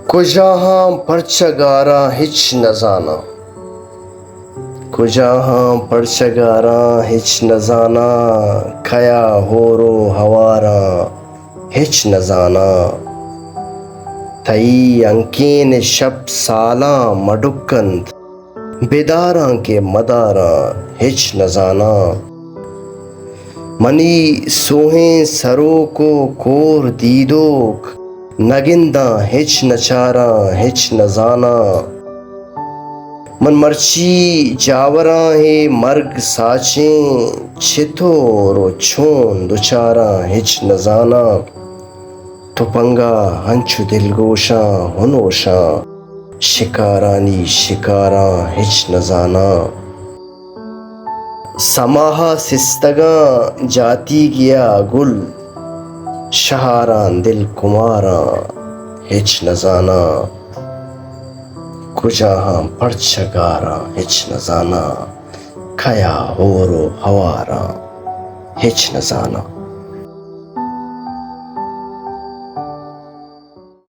कुजाहाँ परचगारा hitch न जाना, कुजाहाँ परचगारा hitch न जाना, खया होरो हवारा हिच न जाना। थई अंकीन शब साला मडुकंद, बेदारा के मदारा हिच न जाना। मनी सोहे सरो को कोर दीदोक, नगिंदा हिच नचारा हिच न जाना। मन मर्ची जावरा है मर्ग साचें, छितो रो छोन दुचारा हिच न जाना। तुपंगा हंचु दिलगोशा हुनोशा, शिकारानी शिकारा हिच न जाना। समाहा सिस्तगा जाती गया गुल, शहारान दिल कुमारा हिच न जाना। कुजाहाँ परचगारा हिच न जाना, खया होरो हवारा हिच न जाना।